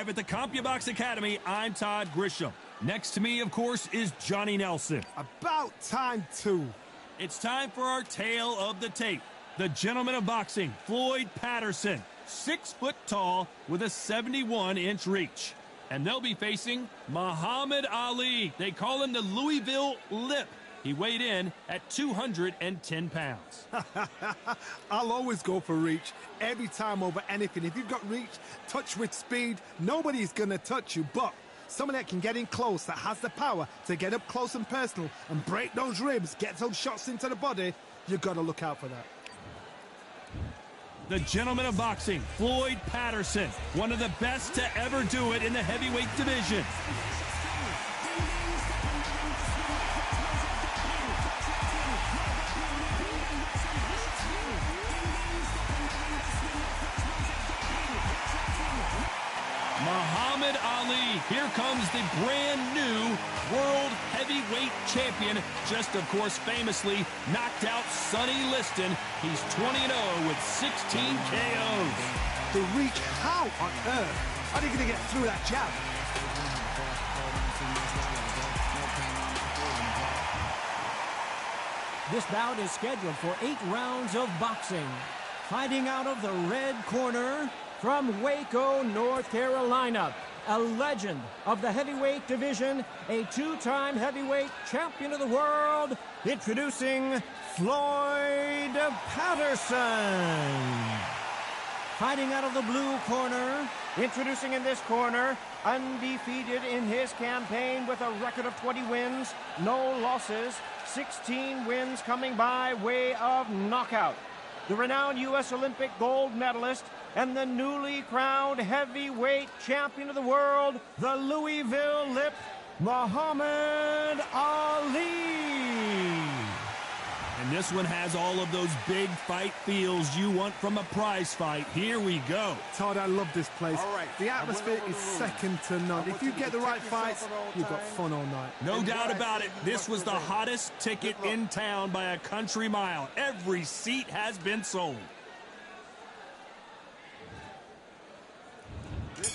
live at the CompuBox Academy. I'm Todd Grisham. Next to me, of course, is Johnny Nelson. About time, too. It's time for our tale of the tape. The gentleman of boxing, Floyd Patterson, 6 foot tall with a 71-inch reach. And they'll be facing Muhammad Ali. They call him the Louisville Lip. He weighed in at 210 pounds. I'll always go for reach every time over anything. If you've got reach, touch with speed, nobody's going to touch you. But someone that can get in close, that has the power to get up close and personal and break those ribs, get those shots into the body, you've got to look out for that. The gentleman of boxing, Floyd Patterson, one of the best to ever do it in the heavyweight division. Muhammad Ali, here comes the brand new world heavyweight champion, just of course famously knocked out Sonny Liston. He's 20-0 with 16 KOs. The reach, how on earth are they going to get through that jab? This bout is scheduled for 8 rounds of boxing. Fighting out of the red corner, from Waco, North Carolina, a legend of the heavyweight division, a 2-time heavyweight champion of the world, introducing Floyd Patterson. Fighting out of the blue corner, introducing in this corner, undefeated in his campaign with a record of 20 wins, no losses, 16 wins coming by way of knockout. The renowned U.S. Olympic gold medalist and the newly crowned heavyweight champion of the world, the Louisville Lip, Muhammad Ali. And this one has all of those big fight feels you want from a prize fight. Here we go. Todd, I love this place. The atmosphere is second to none. If you get the right fights, you've got fun all night. No doubt about it. This was the hottest ticket in town by a country mile. Every seat has been sold.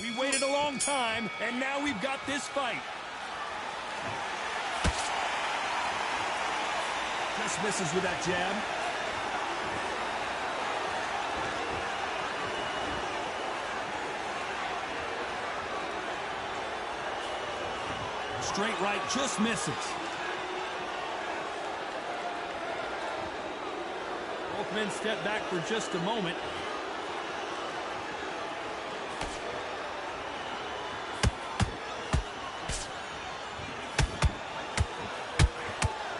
We waited a long time, and now we've got this fight. Just misses with that jab. Straight right, just misses. Both men step back for just a moment.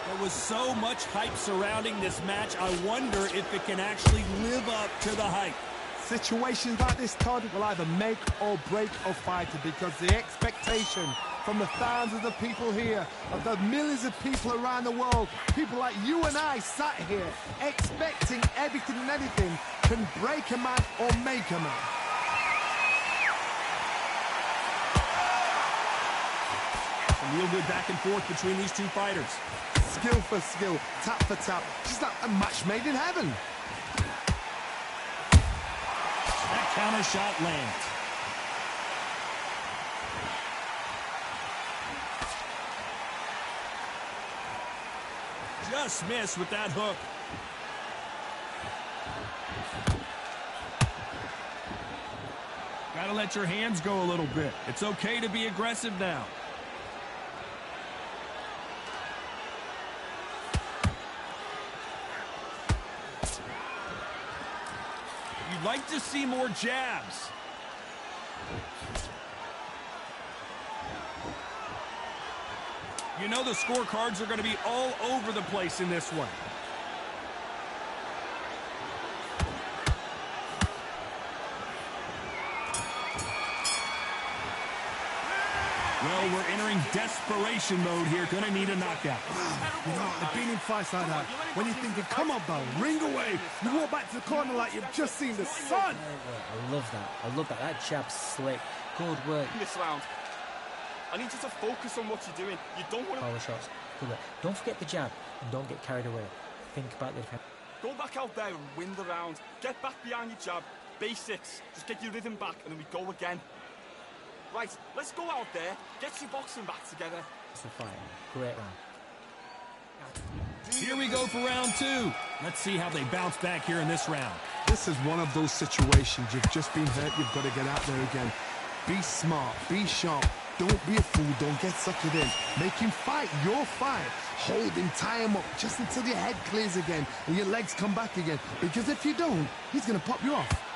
There was so much hype surrounding this match, I wonder if it can actually live up to the hype. Situations like this, Todd, will either make or break a fighter, because the expectation from the thousands of the people here, of the millions of people around the world, people like you and I sat here expecting everything and anything, can break a man or make a man. A real good back and forth between these two fighters. Skill for skill, tap for tap, just like a match made in heaven. That counter shot lands. Just missed with that hook. Gotta let your hands go a little bit. It's okay to be aggressive now. You'd like to see more jabs. You know the scorecards are going to be all over the place in this one. Well, we're entering desperation mode here. Going to need a knockout. You know, I've been in fights like that. When you're thinking, come on, Bo, ring away. You walk back to the corner like you've just seen the sun. I love that. I love that. That jab's slick. Good work. This round, I need you to focus on what you're doing. You don't want to... Power shots. Good work. Don't forget the jab and don't get carried away. Think about the defense. Go back out there and win the round. Get back behind your jab. Basics. Just get your rhythm back and then we go again. Right, let's go out there, get your boxing back together. It's a fight. Great round. Here we go for round two. Let's see how they bounce back here in this round. This is one of those situations. You've just been hurt. You've got to get out there again. Be smart. Be sharp. Don't be a fool. Don't get suckered in. Make him fight your fight. Hold him, tie him up just until your head clears again and your legs come back again. Because if you don't, he's going to pop you off.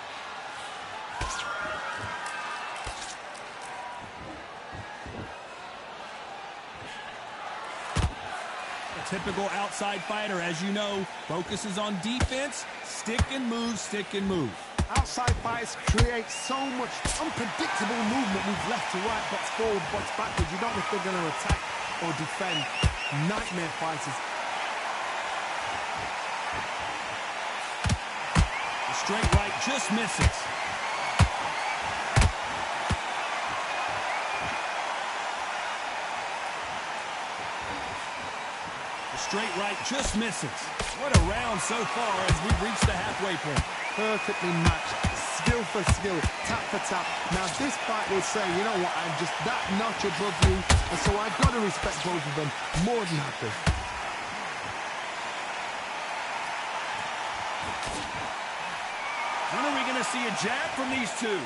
Typical outside fighter, as you know, focuses on defense, stick and move, stick and move. Outside fighters create so much unpredictable movement. Move left to right, box forward, box backwards. You don't know if they're going to attack or defend. Nightmare fighters. The straight right just misses. Straight right just misses. What a round so far as we've reached the halfway point. Perfectly matched, skill for skill, tap for tap. Now this fight will say, you know what, I'm just that notch above you, and so I've got to respect both of them more than happy. When are we going to see a jab from these two?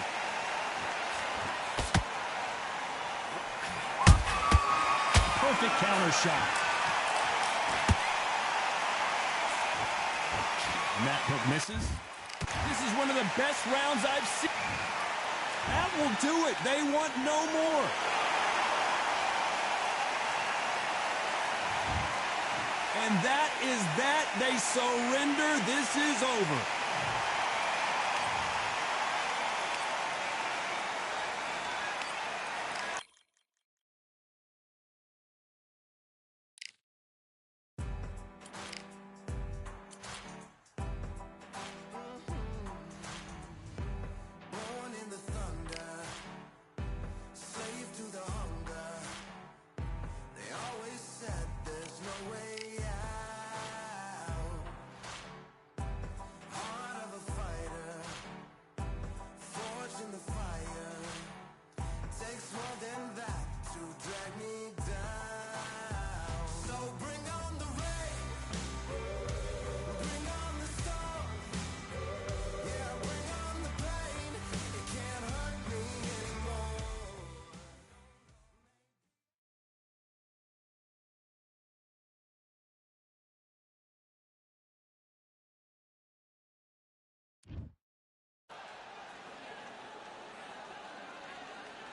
Perfect counter shot. And that hook misses. This is one of the best rounds I've seen. That will do it. They want no more. And that is that. They surrender. This is over.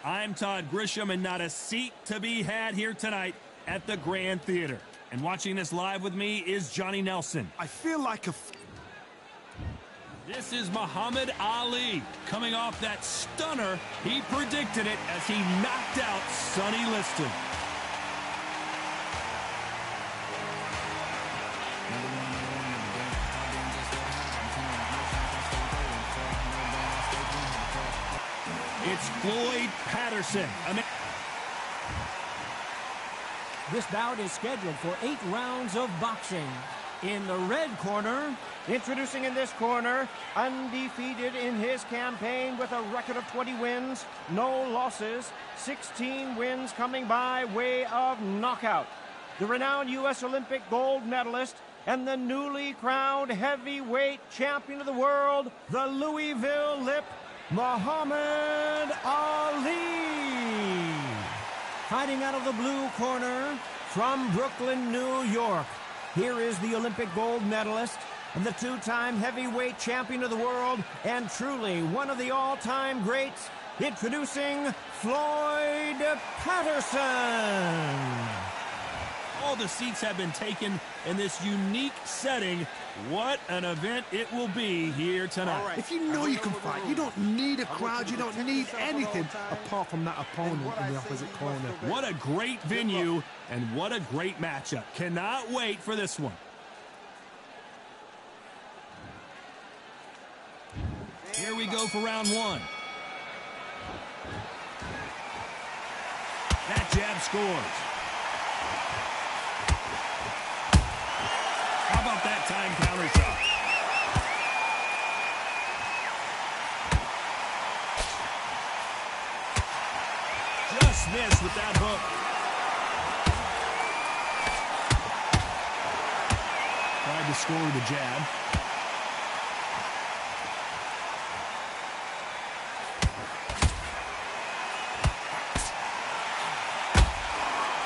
I'm Todd Grisham, and not a seat to be had here tonight at the Grand Theater. And watching this live with me is Johnny Nelson. I feel like This is Muhammad Ali. Coming off that stunner, he predicted it as he knocked out Sonny Liston. It's Floyd Patterson. This bout is scheduled for 8 rounds of boxing. In the red corner, introducing in this corner, undefeated in his campaign with a record of 20 wins, no losses, 16 wins coming by way of knockout. The renowned U.S. Olympic gold medalist and the newly crowned heavyweight champion of the world, the Louisville Lip, Muhammad Ali. Fighting out of the blue corner from Brooklyn, New York. Here is the Olympic gold medalist and the 2-time heavyweight champion of the world and truly one of the all-time greats, introducing Floyd Patterson. All the seats have been taken in this unique setting. What an event it will be here tonight. Right. If you know you can fight, you don't need a crowd, you don't need anything apart from that opponent in the opposite corner. What a great venue and what a great matchup. Cannot wait for this one. Here we go for round one. That jab scores. How about that time counter shot? Just missed with that hook. Tried to score with a jab.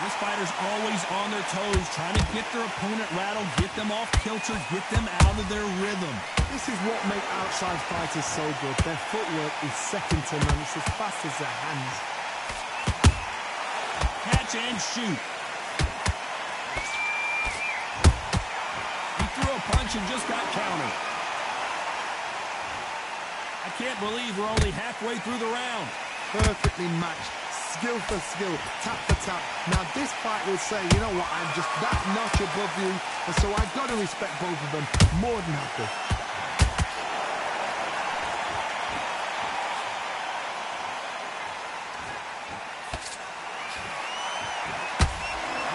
This fighter's always on their toes, trying to get their opponent rattled, get them off kilter, get them out of their rhythm. This is what makes outside fighters so good. Their footwork is second to none. It's as fast as their hands. Catch and shoot. He threw a punch and just got countered. I can't believe we're only halfway through the round. Perfectly matched. Skill for skill, tap for tap. Now this fight will say, you know what, I'm just that notch above you, and so I've got to respect both of them. More than happy.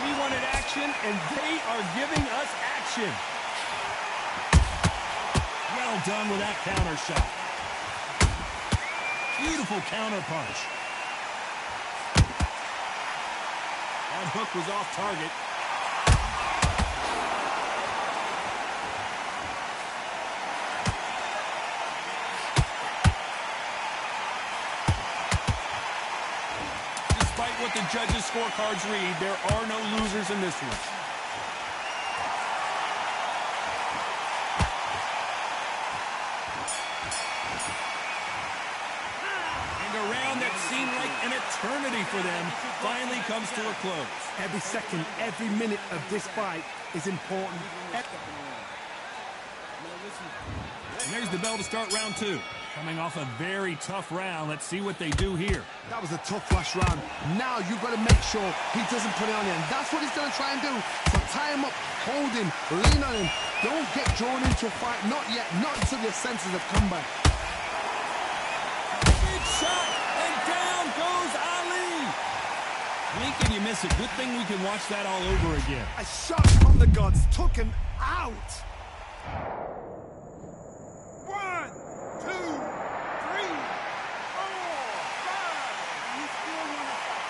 We wanted action, and they are giving us action. Well done with that counter shot. Beautiful counter punch. That hook was off target. Despite what the judges' scorecards read, there are no losers in this one. A round that seemed like an eternity for them finally comes to a close. Every second, every minute of this fight is important. And there's the bell to start round two. Coming off a very tough round. Let's see what they do here. That was a tough last round. Now you've got to make sure he doesn't put it on you. And that's what he's going to try and do. So tie him up, hold him, lean on him. Don't get drawn into a fight. Not yet. Not until your senses have come back. Shot, and down goes Ali. Blink and you miss it. Good thing we can watch that all over again. A shot from the gods took him out. 1, 2, 3, 4, 5. You still want to fight.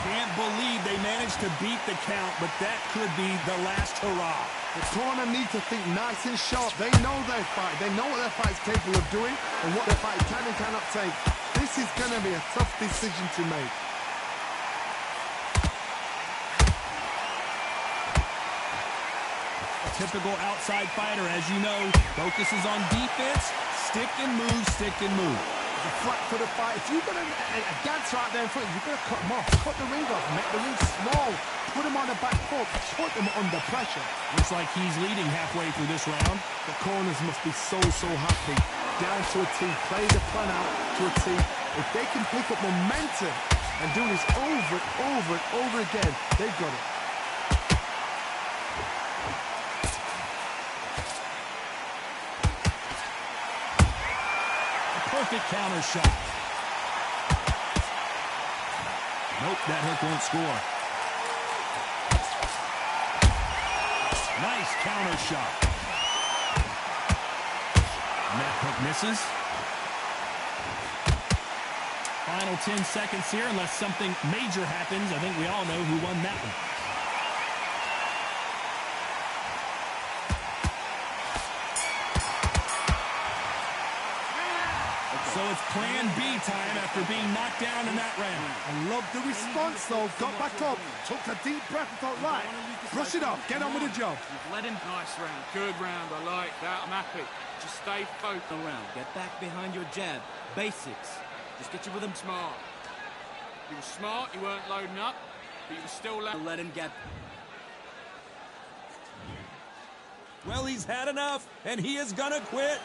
Can't believe they managed to beat the count, but that could be the last hurrah. The corner need to think nice and sharp. They know their fight. They know what their fight's capable of doing and what their fight can and cannot take. This is going to be a tough decision to make. A typical outside fighter, as you know, focuses on defense, stick and move, stick and move. The flat for the fight. If you've got a dancer out there in front, you've got to cut him off. Cut the ring off. Make the ring small. Put him on the back foot. Put him under pressure. Looks like he's leading halfway through this round. The corners must be so happy. Down to a T. Play the plan out to a T. If they can pick up momentum and do this over and over and over again, they've got it. Perfect counter shot. Nope, that hook won't score. Nice counter shot. And that hook misses. Final 10 seconds here, unless something major happens. I think we all know who won that one. So it's plan B time after being knocked down in that round. I love the response, though. Got back up, took a deep breath and thought, right, brush it off, get on with the job. You've let him. Nice round. Good round. I like that. I'm happy. Just stay focused. Around. Get back behind your jab. Basics. Just get your rhythm. Smart. You were smart. You weren't loading up, but you were still Let him get... Well, he's had enough, and he is gonna quit.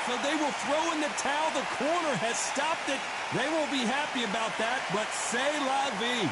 So they will throw in the towel. The corner has stopped it. They won't be happy about that, but c'est la vie.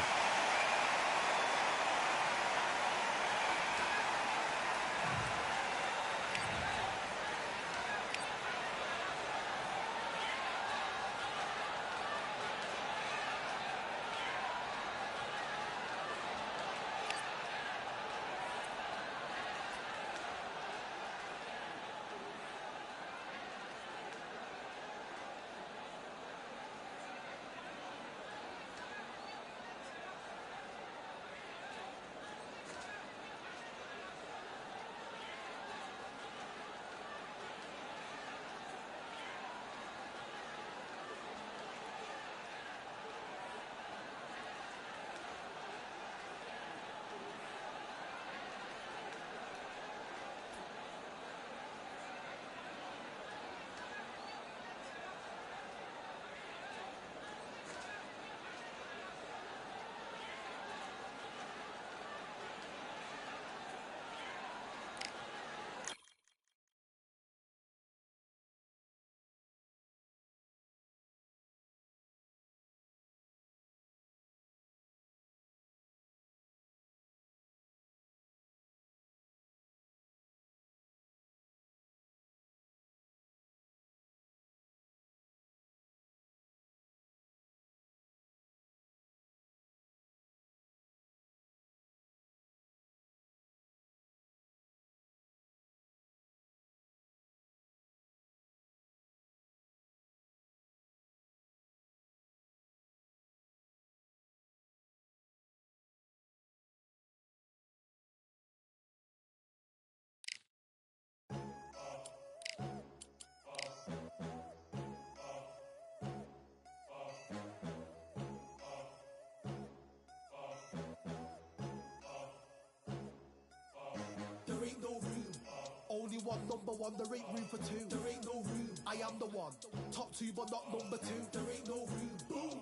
one, number one, there ain't room for two. There ain't no room. I am the one. Top two, but not number two. There ain't no room. Boom.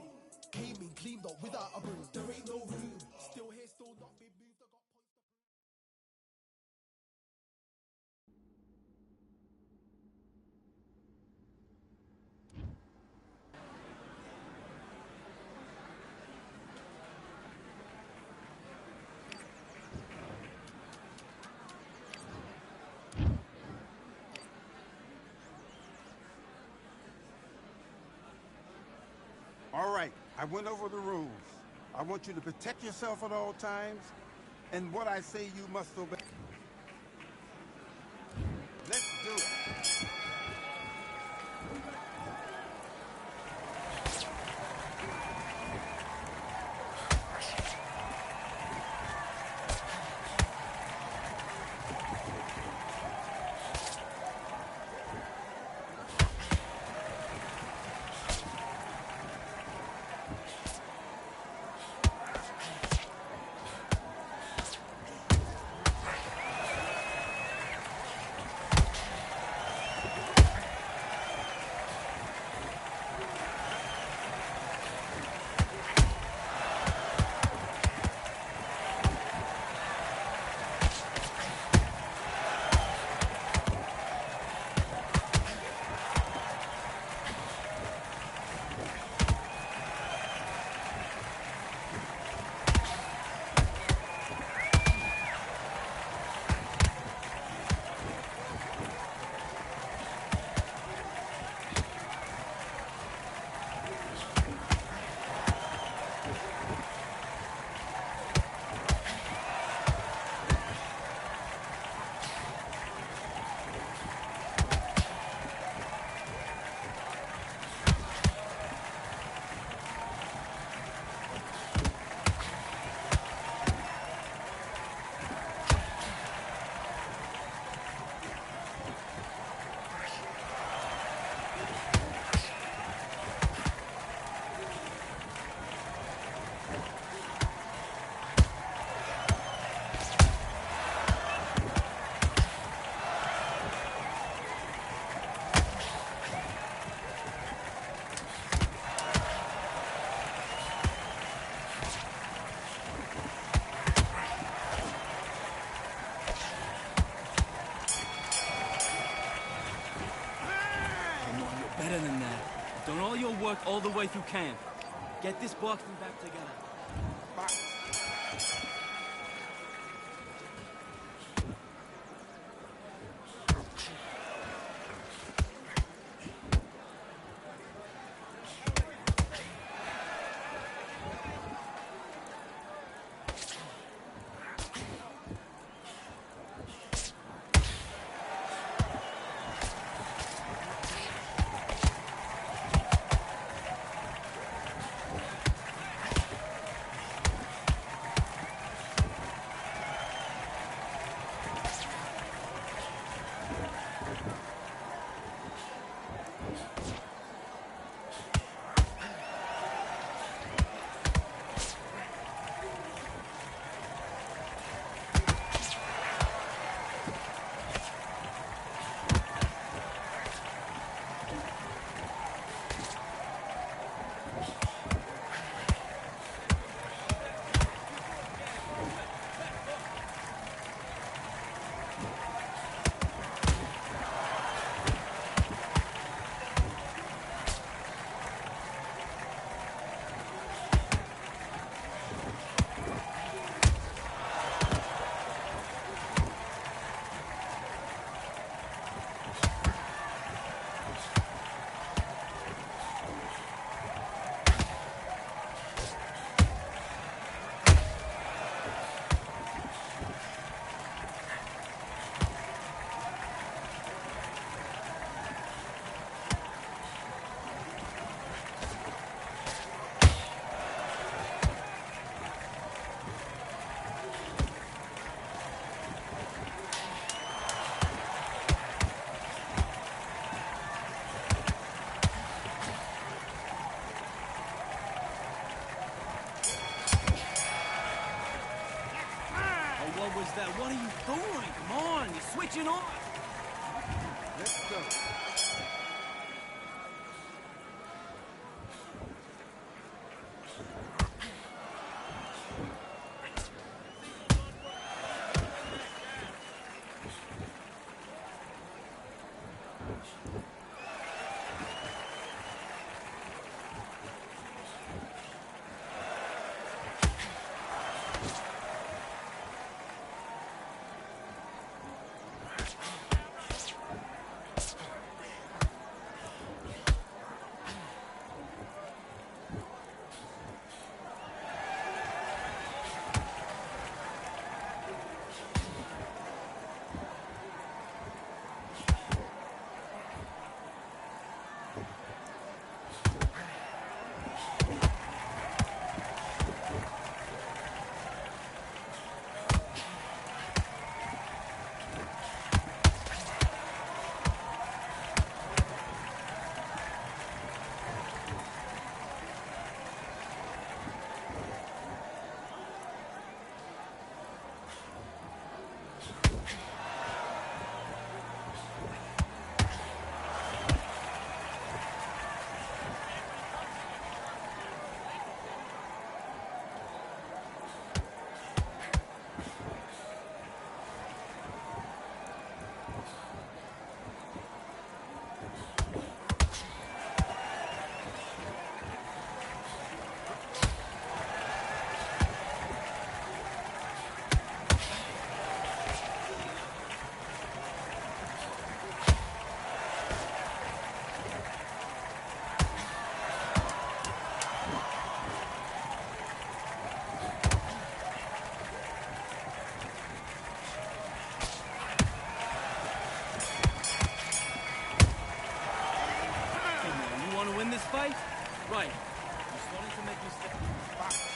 Came in, cleaned up without a broom. There ain't no room. Still here, still not been moved. I got points to prove. All right, I went over the rules. I want you to protect yourself at all times, and what I say you must obey. Let's do it. Better than that. You've done all your work all the way through camp. Get this boxing back together. Box. What was that? What are you doing? Come on, you're switching off. Let's go. This fight? Right. Just wanted to make you step back.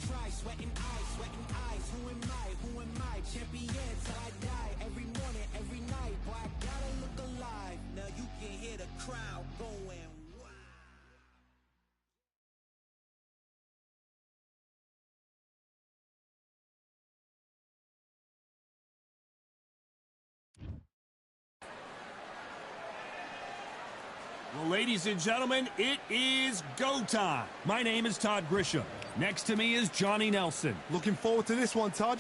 try, sweating eyes. Who am I? Champion till I die. Every morning, every night, boy, I gotta look alive. Now you can hear the crowd going. Well, ladies and gentlemen, it is go time. My name is Todd Grisham. Next to me is Johnny Nelson. Looking forward to this one, Todd.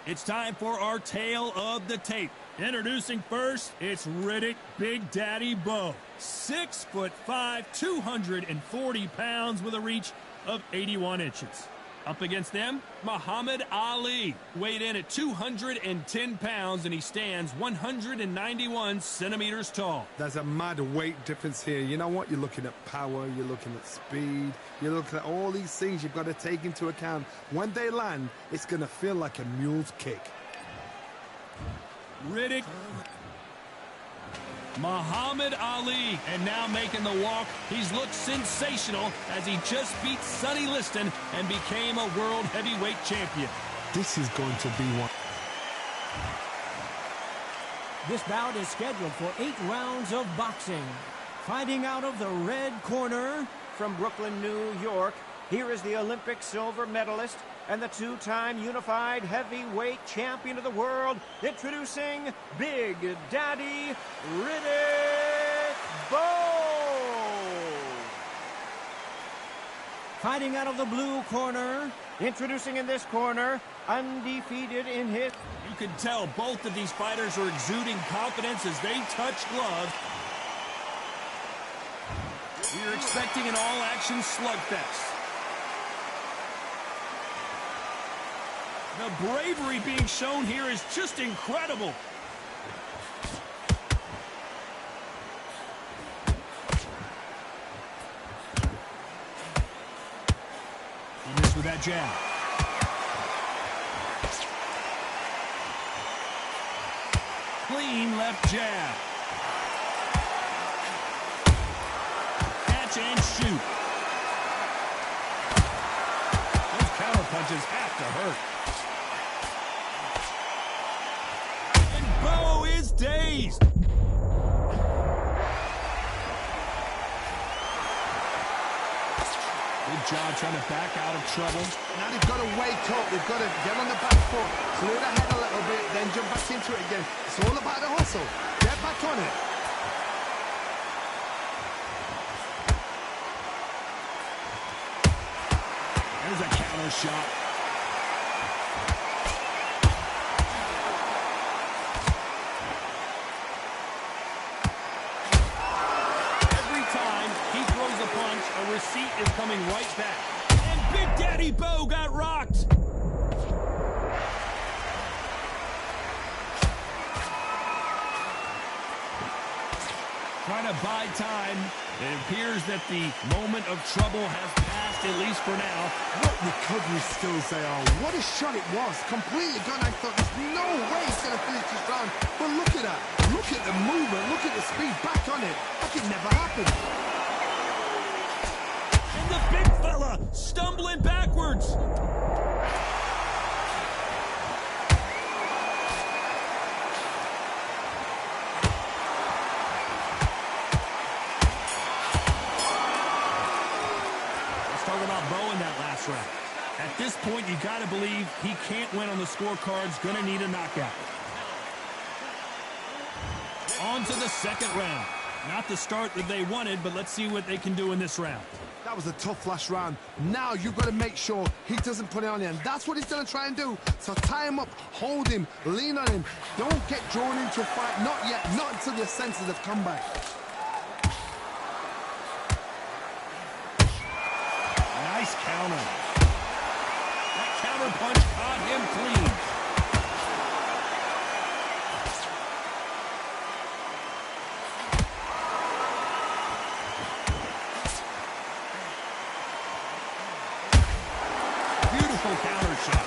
It's time for our tale of the tape. Introducing first, it's Riddick Big Daddy Bowe. 6'5", 240 pounds with a reach of 81 inches. Up against them, Muhammad Ali, weighed in at 210 pounds, and he stands 191 centimeters tall. There's a mad weight difference here. You know what? You're looking at power, you're looking at speed, you're looking at all these things you've got to take into account. When they land, it's going to feel like a mule's kick. Riddick, Muhammad Ali, and now making the walk. He's looked sensational as he just beat Sonny Liston and became a world heavyweight champion. This is going to be one. This bout is scheduled for 8 rounds of boxing. Fighting out of the red corner from Brooklyn, New York, here is the Olympic silver medalist and the 2-time unified heavyweight champion of the world, introducing Big Daddy Riddick Bowe. Fighting out of the blue corner, introducing in this corner, undefeated in his... You can tell both of these fighters are exuding confidence as they touch gloves. We are expecting an all-action slugfest. The bravery being shown here is just incredible. He missed with that jab. Clean left jab. Catch and shoot. Those counter punches have to hurt. Bowe is dazed. Good job trying to back out of trouble. Now they've got to wake up. They've got to get on the back foot, clear the head a little bit, then jump back into it again. It's all about the hustle. Get back on it. There's a counter shot. A receipt is coming right back. And Big Daddy Bowe got rocked. Trying to buy time. It appears that the moment of trouble has passed, at least for now. What recovery skills they are. What a shot it was. Completely gone. I thought there's no way he's going to finish this round. But look at that. Look at the movement. Look at the speed. Back on it. Like it never happened. The big fella stumbling backwards. Let's talk about Bowe in that last round. At this point, you got to believe he can't win on the scorecards. Going to need a knockout. On to the second round. Not the start that they wanted, but let's see what they can do in this round. That was a tough last round. Now you've got to make sure he doesn't put it on you, and that's what he's going to try and do. So tie him up, hold him, lean on him. Don't get drawn into a fight. Not yet. Not until your senses have come back. Nice counter. That counter punch caught him clean. Counter shot.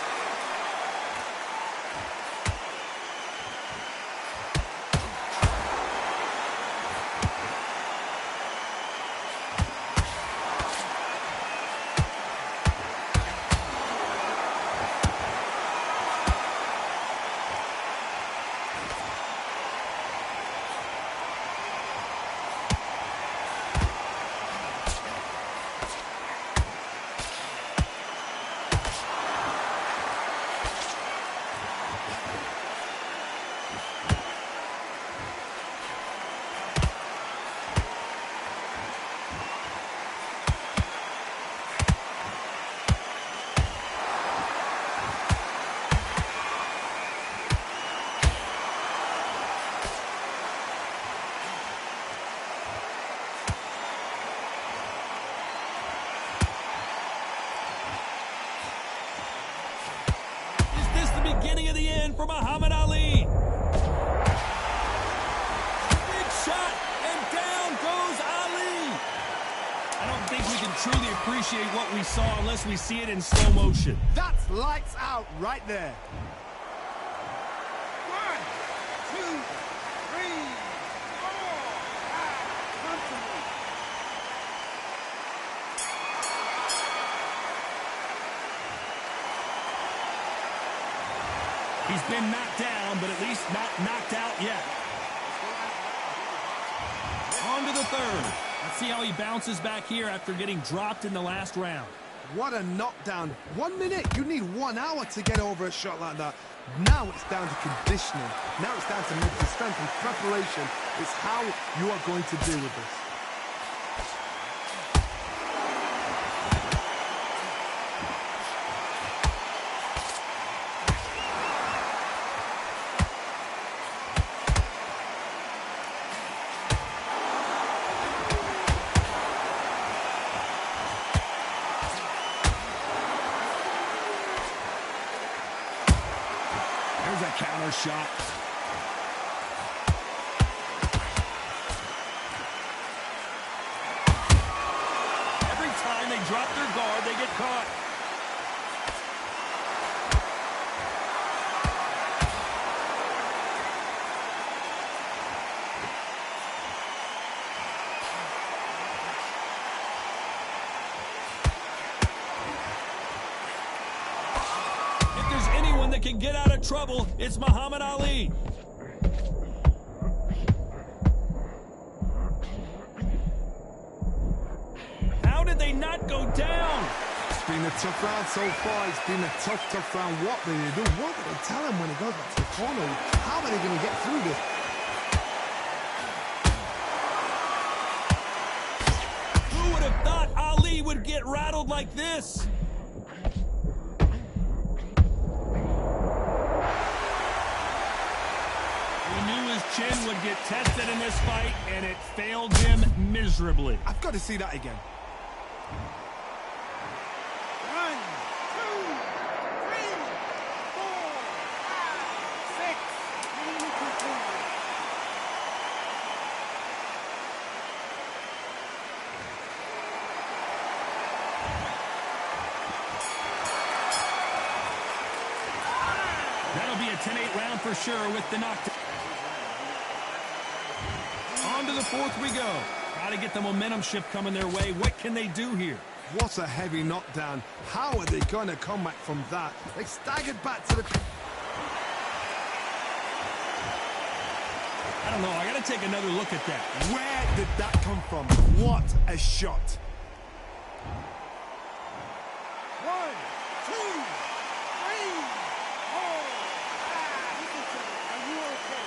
win for Muhammad Ali. Big shot, and down goes Ali. I don't think we can truly appreciate what we saw unless we see it in slow motion. That's lights out right there. 1, 2, 3, 4, 5. Come to me. He's been knocked down, but at least not knocked out yet. On to the third. Let's see how he bounces back here after getting dropped in the last round. What a knockdown. 1 minute, you need 1 hour to get over a shot like that. Now it's down to conditioning. Now it's down to mental strength and preparation. It's how you are going to deal with this. There's a counter shot. Every time they drop their guard, they get caught. Anyone that can get out of trouble, it's Muhammad Ali. How did they not go down? It's been a tough round so far. It's been a tough round. What do they do? What do they tell him when he goes back to the corner? How are they going to get through this? Who would have thought Ali would get rattled like this? Chin would get tested in this fight, and it failed him miserably. I've got to see that again. 1, 2, 3, 4, 5, 6. That'll be a 10-8 round for sure with the knockdown. On to the fourth we go. Got to get the momentum shift coming their way. What can they do here? What a heavy knockdown. How are they going to come back from that? They staggered back to the... I don't know. I got to take another look at that. Where did that come from? What a shot. 1, 2, 3, 4, 5. Listen to me. Are you okay?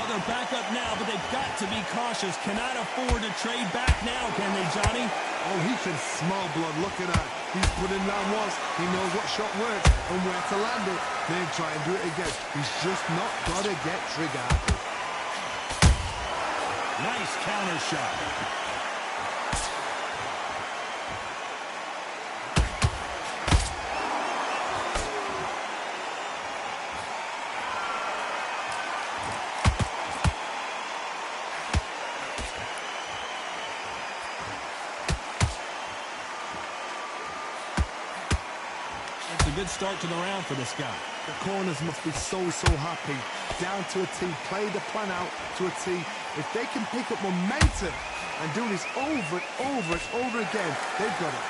They're back up now, but they've got to be cautious. Cannot afford to trade back now, can they, Johnny? Oh, he can smell blood. Look at that. He's put in down once. He knows what shot works and where to land it. Then try and do it again. He's just not got to get trigger happy. Nice counter shot. Good start to the round for this guy. The corners must be so happy. Down to a T. Play the plan out to a T. If they can pick up momentum and do this over and over again, they've got it.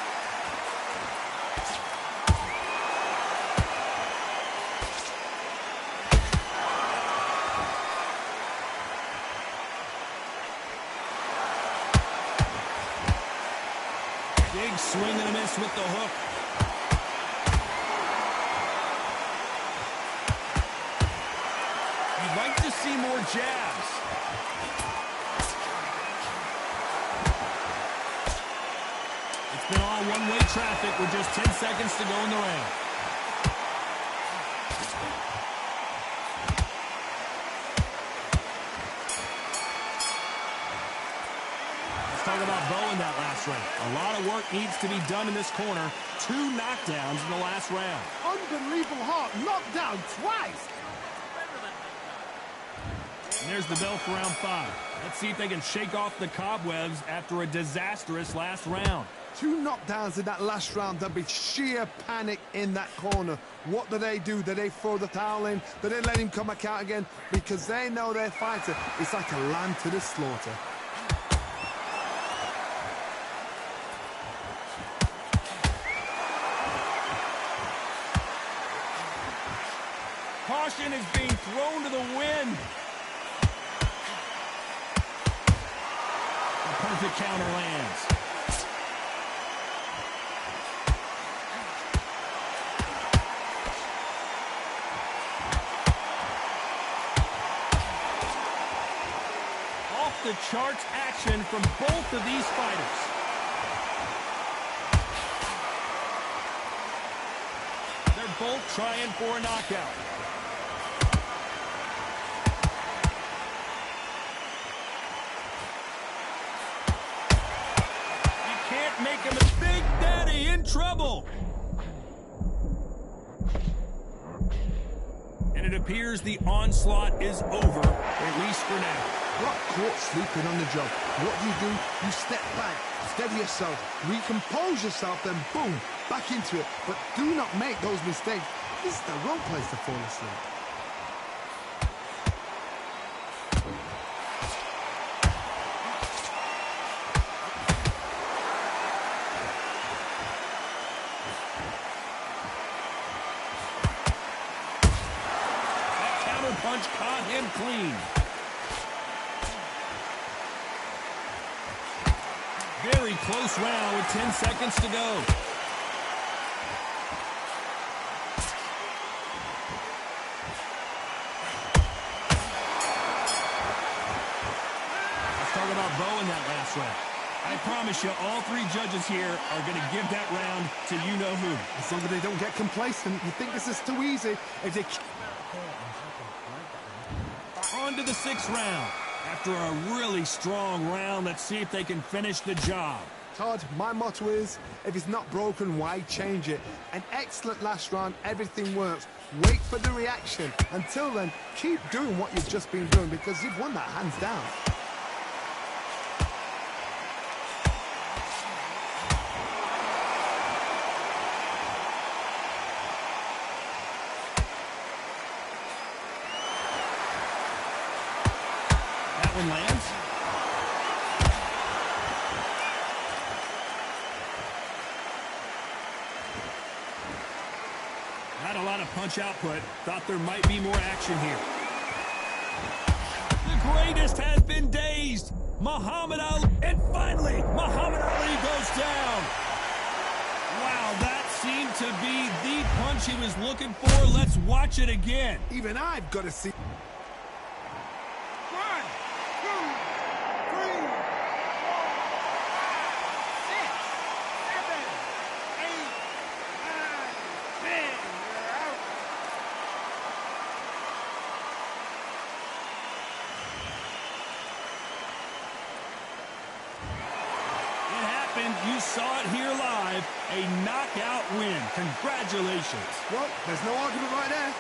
Big swing and a miss with the hook. You'd like to see more jabs. It's been all one-way traffic with just 10 seconds to go in the round. talk about Bo in that last round. A lot of work needs to be done in this corner. 2 knockdowns in the last round. Unbelievable heart, knocked down twice. And there's the bell for round 5. Let's see if they can shake off the cobwebs after a disastrous last round. 2 knockdowns in that last round. There'll be sheer panic in that corner. What do? Do they throw the towel in? Do they let him come back out again? Because they know their fighter is like a lamb to the slaughter. Caution is being thrown to the wind. A perfect counter lands. Off the charts action from both of these fighters. They're both trying for a knockout. Make him a Big Daddy in trouble. And it appears the onslaught is over, at least for now. Got caught sleeping on the job. What do? You step back, steady yourself, recompose yourself, then boom, back into it. But do not make those mistakes. This is the wrong place to fall asleep. Punch caught him clean. Very close round with 10 seconds to go. Let's talk about Bo in that last round. I promise you, all 3 judges here are going to give that round to you-know-who. As long as they don't get complacent, you think this is too easy. If they... On to the 6th round. After a really strong round, let's see if they can finish the job. Todd, my motto is, if it's not broken, why change it? An excellent last round, everything works. Wait for the reaction. Until then, keep doing what you've just been doing because you've won that hands down. Lands. Not a lot of punch output. Thought there might be more action here. The greatest has been dazed. Muhammad Ali. And finally, Muhammad Ali goes down. Wow, that seemed to be the punch he was looking for. Let's watch it again. Even I've got to see. You saw it here live. A knockout win. Congratulations. Well, there's no argument right there.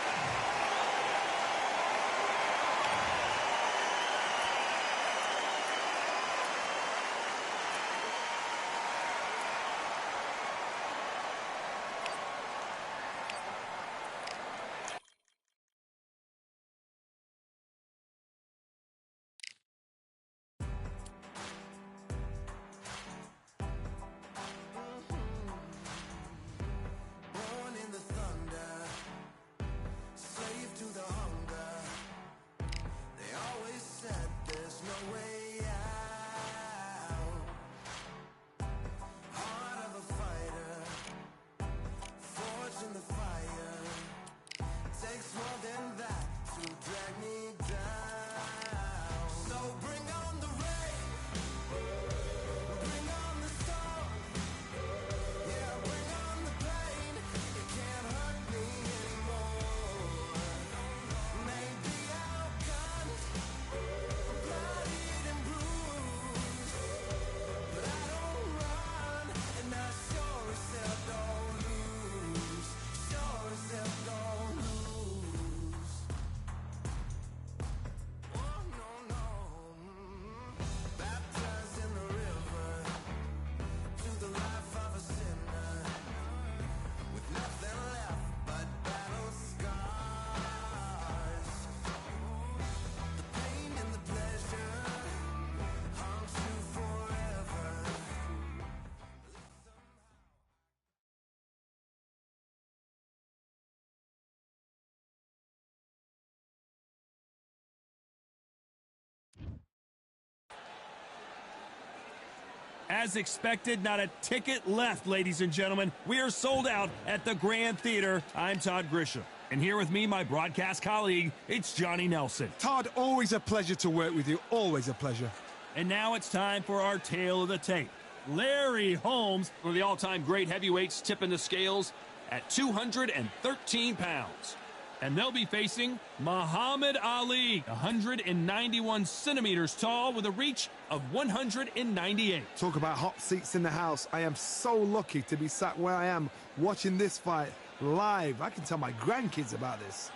As expected, not a ticket left, ladies and gentlemen. We are sold out at the Grand Theater. I'm Todd Grisham. And here with me, my broadcast colleague, it's Johnny Nelson. Todd, always a pleasure to work with you. Always a pleasure. And now it's time for our tale of the tape. Larry Holmes, one of the all-time great heavyweights, tipping the scales at 213 pounds. And they'll be facing Muhammad Ali, 191 centimeters tall with a reach of 198. Talk about hot seats in the house. I am so lucky to be sat where I am watching this fight live. I can tell my grandkids about this.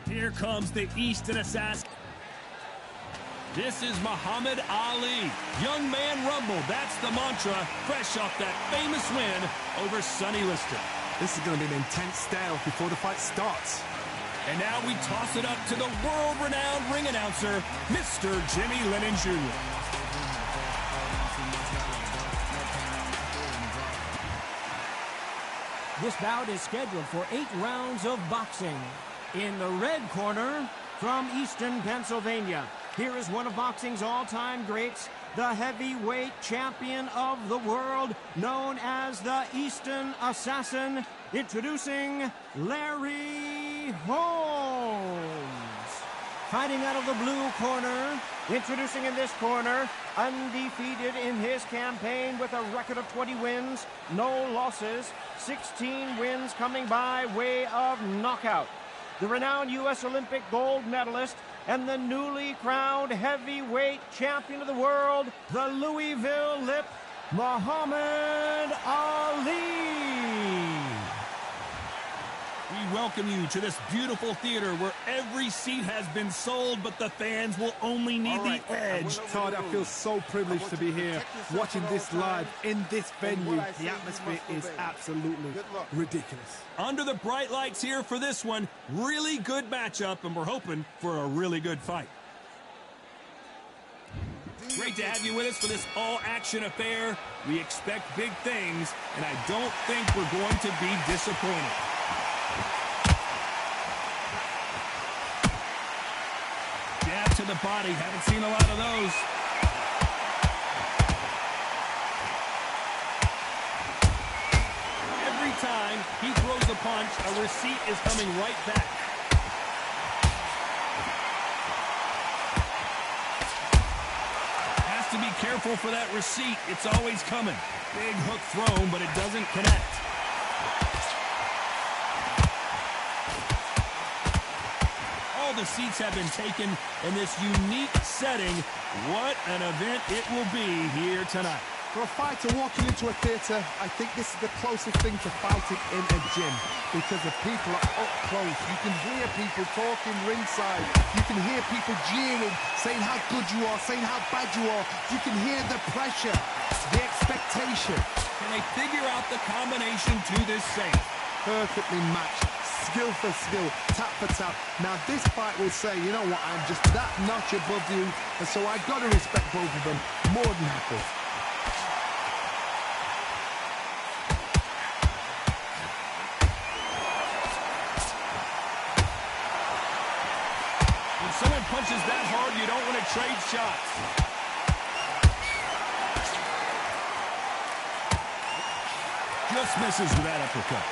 Here comes the Eastern assassin. This is Muhammad Ali. Young man rumble, that's the mantra, fresh off that famous win over Sonny Liston. This is going to be an intense stare before the fight starts. And now we toss it up to the world-renowned ring announcer, Mr. Jimmy Lennon Jr. This bout is scheduled for 8 rounds of boxing. In the red corner, from Easton, Pennsylvania, here is one of boxing's all-time greats, the heavyweight champion of the world, known as the Easton Assassin, introducing Larry Holmes. Fighting out of the blue corner, introducing in this corner, undefeated in his campaign with a record of 20 wins, no losses, 16 wins coming by way of knockout. The renowned U.S. Olympic gold medalist and the newly crowned heavyweight champion of the world, the Louisville Lip, Muhammad Ali. We welcome you to this beautiful theater where every seat has been sold, but the fans will only need the edge. Todd, I feel so privileged to be here watching this live in this venue. The atmosphere is absolutely ridiculous. Under the bright lights here for this one, really good matchup, and we're hoping for a really good fight. Great to have you with us for this all-action affair. We expect big things, and I don't think we're going to be disappointed. Jab to the body. Haven't seen a lot of those. Every time he throws a punch, a receipt is coming right back. Has to be careful for that receipt. It's always coming. Big hook thrown, but it doesn't connect. The seats have been taken in this unique setting. What an event it will be here tonight. For a fighter walking into a theater, I think this is the closest thing to fighting in a gym because the people are up close. You can hear people talking ringside. You can hear people jeering, saying how good you are, saying how bad you are. You can hear the pressure, the expectation. Can they figure out the combination to this safe? Perfectly matched. Skill for skill, tap for tap. Now this fight will say, you know what, I'm just that notch above you, and so I've got to respect both of them more than happy. When someone punches that hard, you don't want to trade shots. Just misses with that uppercut.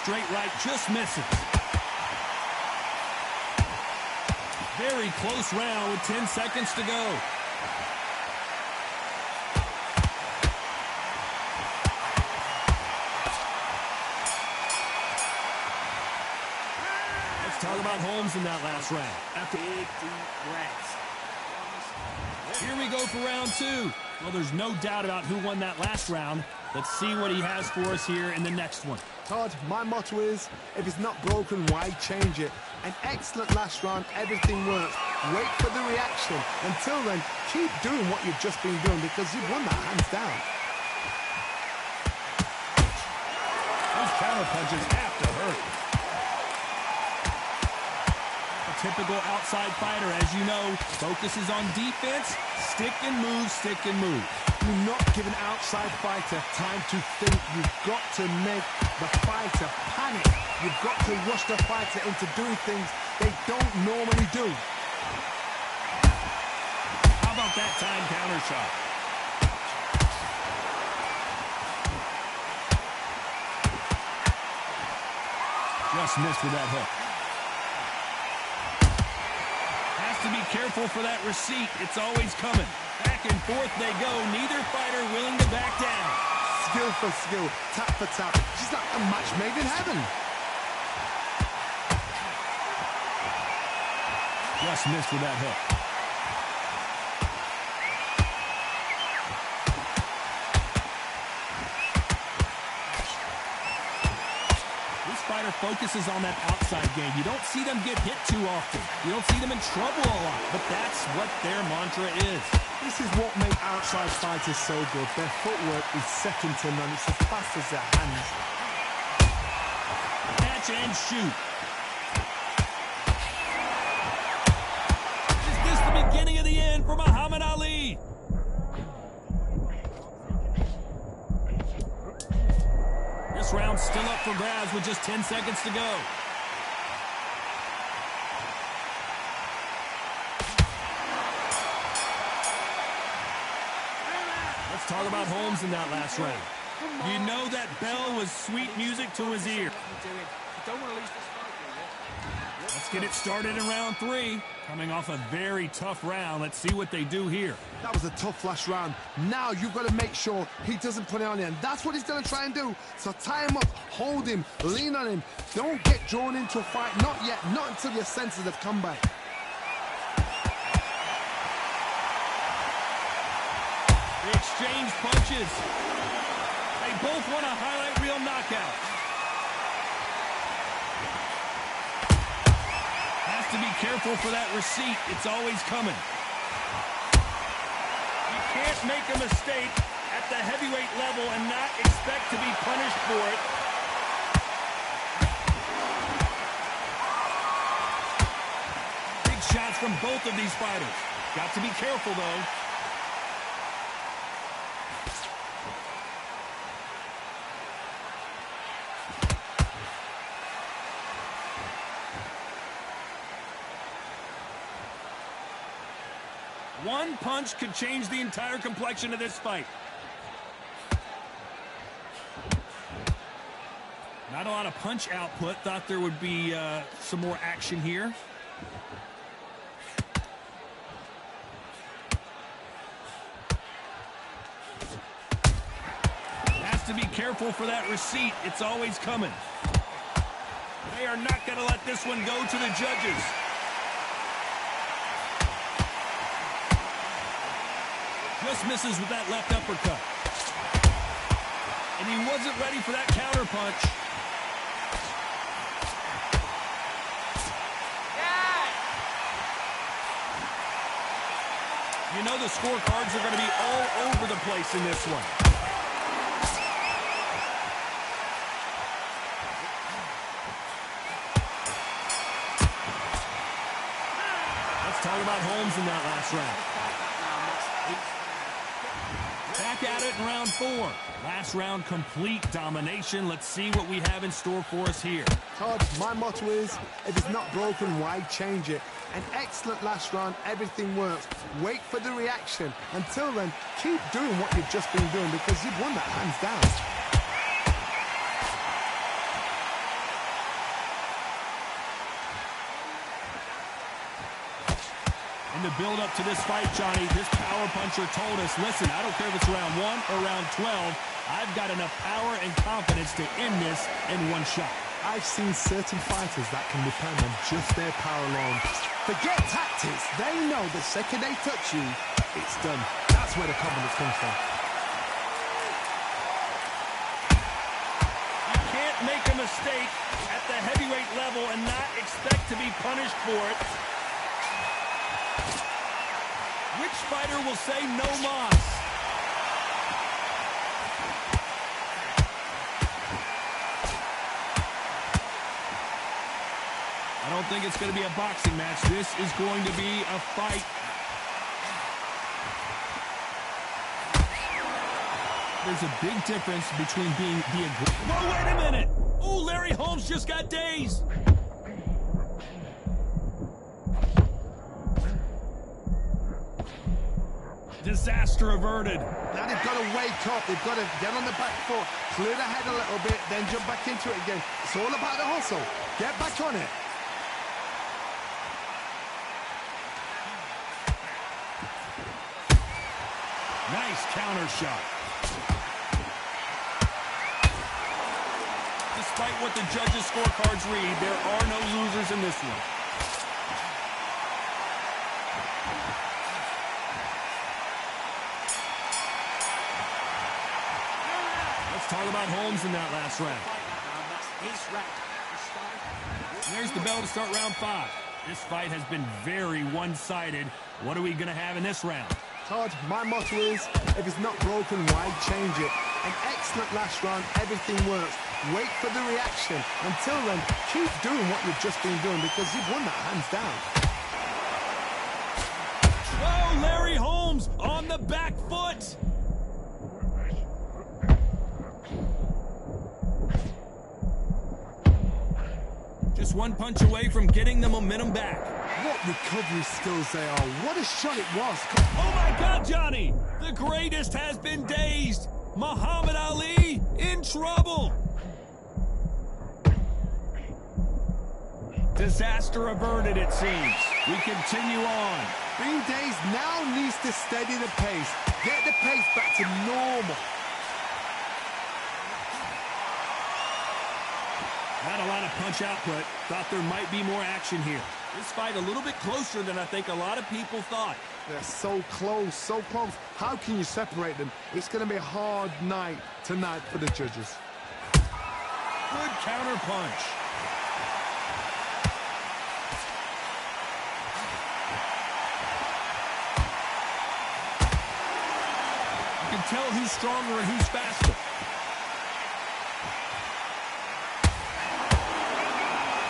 Straight right just misses. Very close round with 10 seconds to go. Let's talk about Holmes in that last round. After big, deep breaths. Here we go for round 2. Well, there's no doubt about who won that last round. Let's see what he has for us here in the next one. Todd, my motto is, if it's not broken, why change it? An excellent last round, everything works. Wait for the reaction. Until then, keep doing what you've just been doing because you've won that hands down. Those counter punches have to hurt. A typical outside fighter, as you know, focuses on defense, stick and move, stick and move. You're not giving outside fighter time to think. You've got to make the fighter panic. You've got to rush the fighter into doing things they don't normally do. How about that time counter shot? Just missed with that hook. Has to be careful for that receipt. It's always coming. Back and forth they go. Neither fighter willing to back down. Skill for skill, tap for tap. She's like a match made in heaven. Just missed with that hook. This fighter focuses on that outside game. You don't see them get hit too often. You don't see them in trouble a lot, but that's what their mantra is. This is what makes outside fighters so good. Their footwork is second to none. It's as fast as their hands. Catch and shoot. Is this the beginning of the end for Muhammad Ali? This round's still up for grabs with just 10 seconds to go. Let's talk about Holmes in that last round. You know that bell was sweet music to his ear. Let's get it started in round 3. Coming off a very tough round. Let's see what they do here. That was a tough last round. Now you've got to make sure he doesn't put it on you. And that's what he's going to try and do. So tie him up, hold him, lean on him. Don't get drawn into a fight. Not yet. Not until your senses have come back. They exchange punches. They both want a highlight reel knockout. Has to be careful for that receipt. It's always coming. You can't make a mistake at the heavyweight level and not expect to be punished for it. Big shots from both of these fighters. Got to be careful, though. One punch could change the entire complexion of this fight. Not a lot of punch output. Thought there would be some more action here. Has to be careful for that receipt. It's always coming. They are not going to let this one go to the judges. Just misses with that left uppercut. And he wasn't ready for that counter punch. You know the scorecards are going to be all over the place in this one. Let's talk about Holmes in that last round. Back at it in round 4. Last round, complete domination. Let's see what we have in store for us here. Todd, my motto is, if it's not broken, why change it? An excellent last round, everything works. Wait for the reaction. Until then, keep doing what you've just been doing because you've won that hands down. In the build-up to this fight, Johnny, this power puncher told us, listen, I don't care if it's round 1 or round 12, I've got enough power and confidence to end this in one shot. I've seen certain fighters that can depend on just their power alone. Forget tactics. They know the second they touch you, it's done. That's where the confidence comes from. You can't make a mistake at the heavyweight level and not expect to be punished for it. Which fighter will say no mas? I don't think it's going to be a boxing match. This is going to be a fight. There's a big difference between being the aggressive. Whoa, wait a minute! Oh, Larry Holmes just got dazed. Disaster averted. Now they've got to wake up. They've got to get on the back foot, clear the head a little bit, then jump back into it again. It's all about the hustle. Get back on it. Nice counter shot. Despite what the judges' scorecards read, there are no losers in this one. Let's talk about Holmes in that last round. There's the bell to start round 5. This fight has been very one-sided. What are we going to have in this round? Todd, my motto is, if it's not broken, why change it? An excellent last round, everything works. Wait for the reaction. Until then, keep doing what you've just been doing because you've won that hands down. Oh, Larry Holmes on the back foot. Just one punch away from getting the momentum back. What recovery skills they are. What a shot it was. Oh, my God, Johnny. The greatest has been dazed. Muhammad Ali in trouble. Disaster averted, it seems. We continue on. Being dazed now needs to steady the pace. Get the pace back to normal. Not a lot of punch output. Thought there might be more action here. This fight a little bit closer than I think a lot of people thought. They're so close, so close. How can you separate them? It's going to be a hard night tonight for the judges. Good counter punch. You can tell who's stronger and who's faster.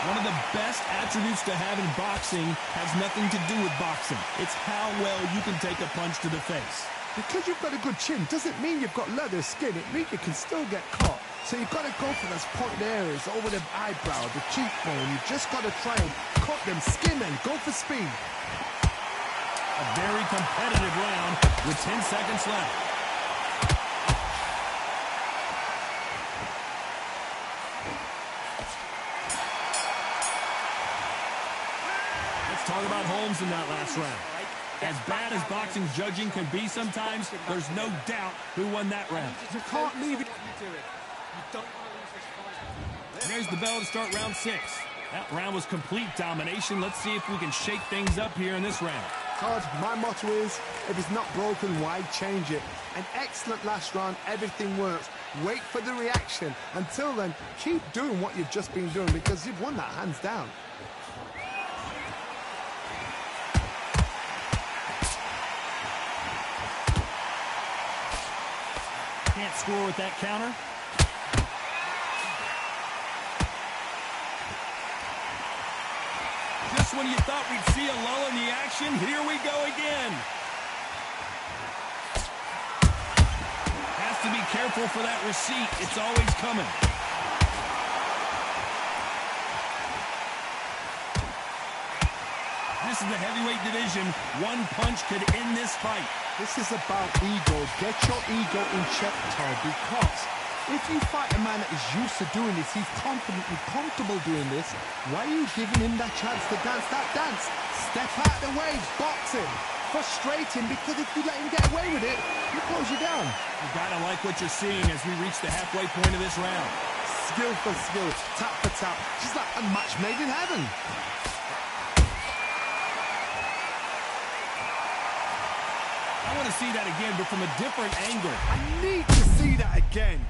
One of the best attributes to have in boxing has nothing to do with boxing. It's how well you can take a punch to the face. Because you've got a good chin doesn't mean you've got leather skin. It means you can still get caught. So you've got to go for those point areas over the eyebrow, the cheekbone. You've just got to try and cut them, skin them, go for speed. A very competitive round with 10 seconds left. Talk about Holmes in that last round. As bad as boxing judging can be sometimes, there's no doubt who won that round. You can't leave it. There's the bell to start round 6. That round was complete domination. Let's see if we can shake things up here in this round. Todd, my motto is, if it's not broken, why change it? An excellent last round, everything works. Wait for the reaction. Until then, keep doing what you've just been doing because you've won that hands down. Can't score with that counter. Just when you thought we'd see a lull in the action, here we go again. Has to be careful for that receipt. It's always coming. This is the heavyweight division. One punch could end this fight. This is about ego. Get your ego in check, Todd, because if you fight a man that is used to doing this, he's confidently comfortable doing this, why are you giving him that chance to dance that dance? Step out of the way, boxing. Frustrating, because if you let him get away with it, he close you down. You gotta like what you're seeing as we reach the halfway point of this round. Skill for skill, tap for tap. Just like a match made in heaven. I want to see that again, but from a different angle. I need to see that again.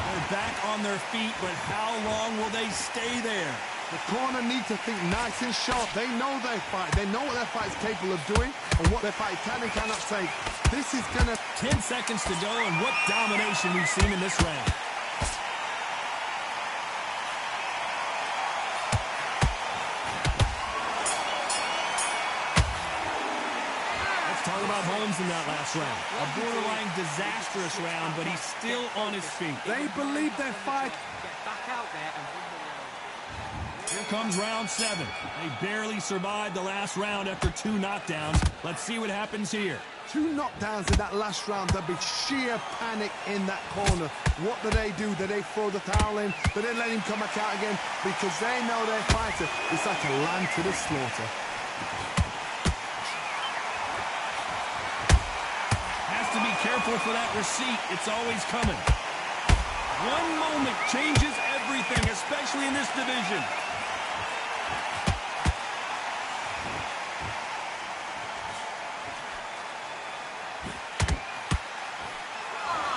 They're back on their feet, but how long will they stay there? The corner need to think nice and sharp. They know their fight. They know what their fight is capable of doing and what their fight can and cannot take. This is going to... 10 seconds to go, and what domination we've seen in this round. Talk about Holmes in that last round. A borderline disastrous round, but he's still on his feet. They believe their fight. Here comes round 7. They barely survived the last round after 2 knockdowns. Let's see what happens here. 2 knockdowns in that last round. There'll be sheer panic in that corner. What do? Do they throw the towel in? Do they let him come back out again? Because they know their fighter is like a lamb to the slaughter. To be careful for that receipt. It's always coming. One moment changes everything, especially in this division.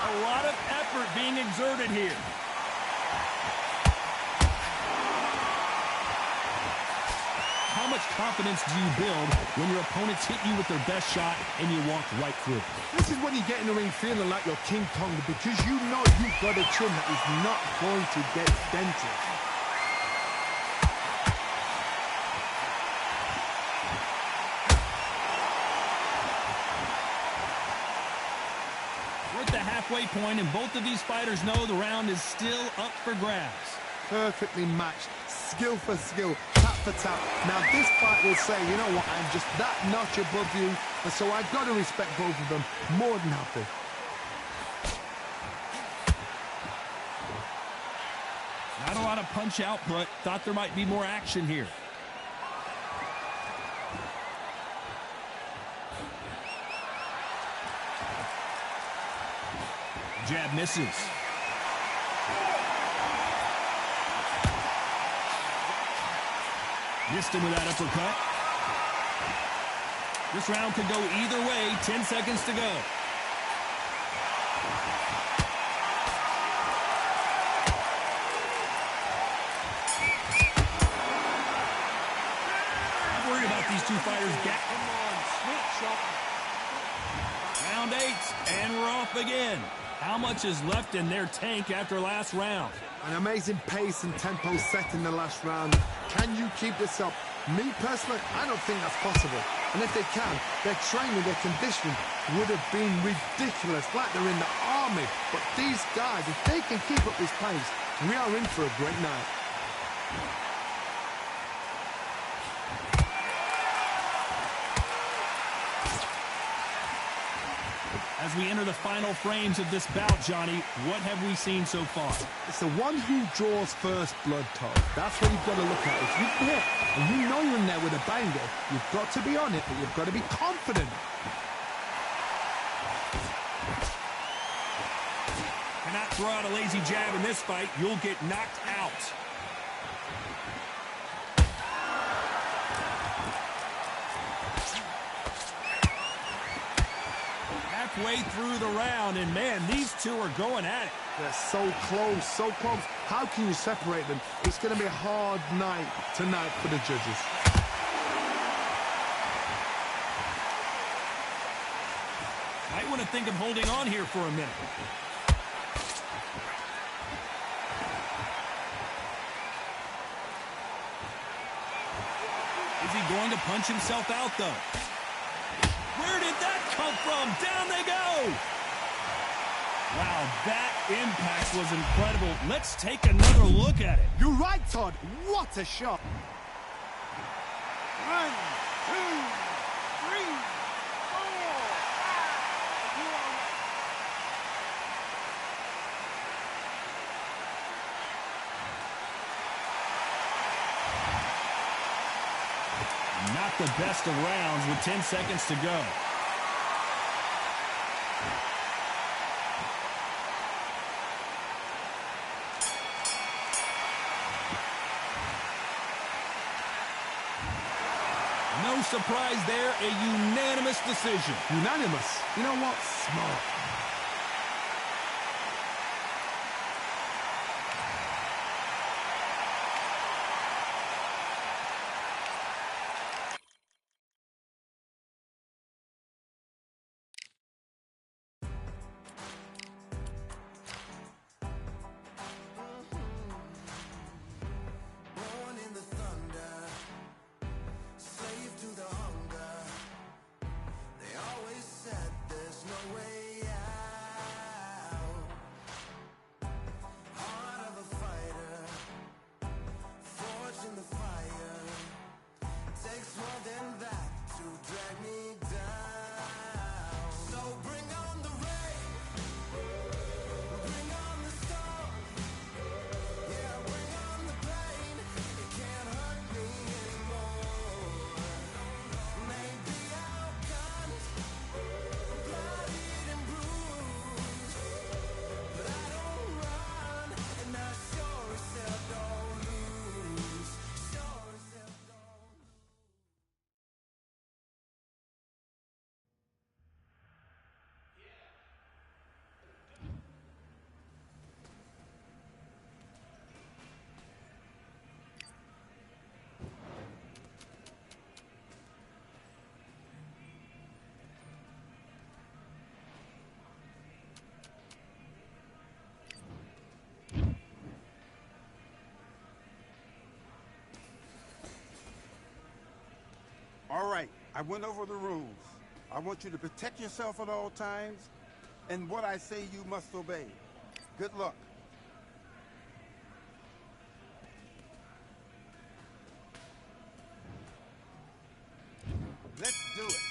A lot of effort being exerted here. How much confidence do you build when your opponents hit you with their best shot and you walk right through? This is when you get in the ring feeling like you're King Kong, because you know you've got a chin that is not going to get dented. We're at the halfway point, and both of these fighters know the round is still up for grabs. Perfectly matched, skill for skill, tap for tap. Now this fight will say, you know what, I'm just that notch above you, and so I've got to respect both of them more than happy. Not a lot of punch output. Thought there might be more action here. Jab misses. Missed him with that uppercut. This round could go either way. 10 seconds to go. I'm worried about these two fighters. Come on, switch up. Round 8, and we're off again. How much is left in their tank after last round? An amazing pace and tempo set in the last round. Can you keep this up? Me personally, I don't think that's possible. And if they can, their training, their conditioning would have been ridiculous, like they're in the army. But these guys, if they can keep up this pace, we are in for a great night. As we enter the final frames of this bout, Johnny, what have we seen so far? It's the one who draws first blood, Todd. That's what you've got to look at. If you hit and you know you're in there with a banger, you've got to be on it, but you've got to be confident. Cannot throw out a lazy jab in this fight. You'll get knocked out. Halfway through the round, and man, these two are going at it. They're so close, so close. How can you separate them? It's going to be a hard night tonight for the judges. Might want to think of holding on here for a minute. Is he going to punch himself out, though? Where did that come from? Down they go! Wow, that impact was incredible. Let's take another look at it. You're right, Todd. What a shot. 1, 2, 3, 4. Not the best of rounds with 10 seconds to go. No surprise there, a unanimous decision. Unanimous? You know what? Smart. All right, I went over the rules. I want you to protect yourself at all times, and what I say you must obey. Good luck. Let's do it.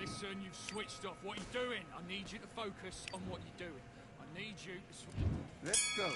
Listen, you've switched off. What you're doing, I need you to focus on what you're doing. I need you to... Let's go.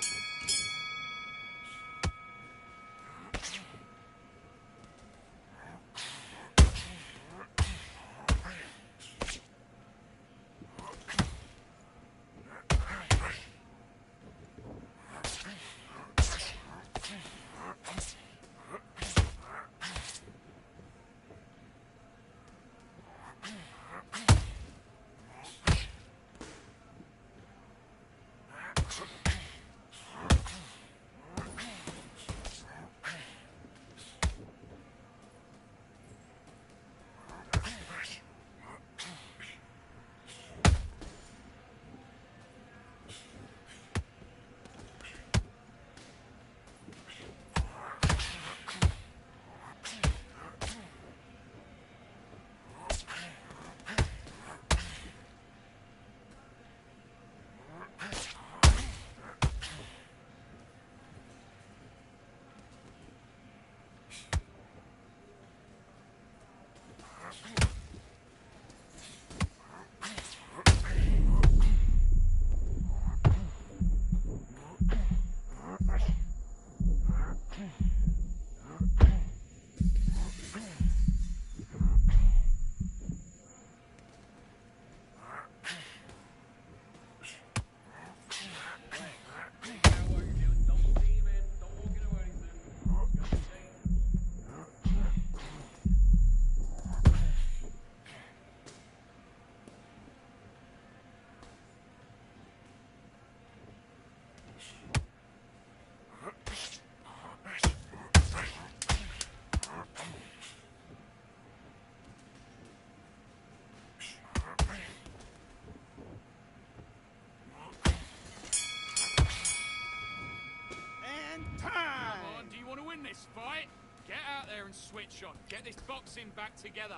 this fight. Get out there and switch on. Get this boxing back together.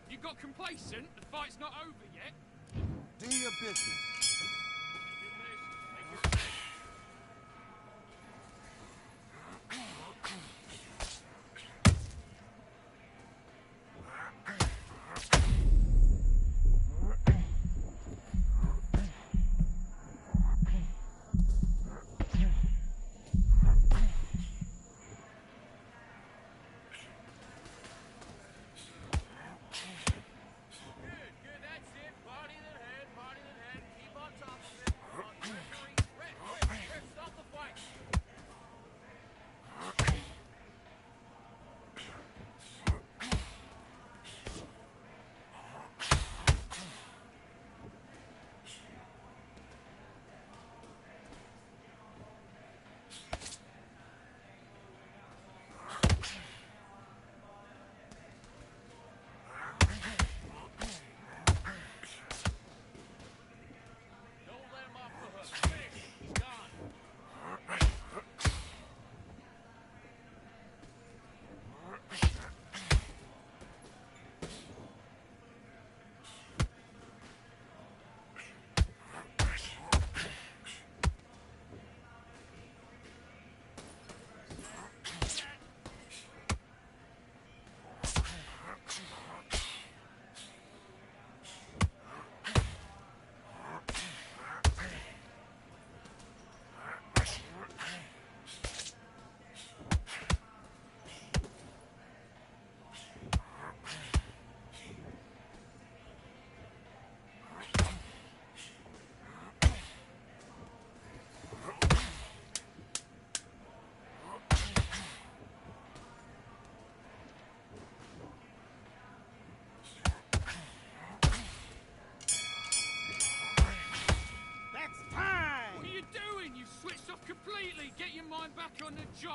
You got complacent? The fight's not over yet. Do your business.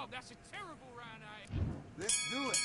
God, that's a terrible round out. Let's do it.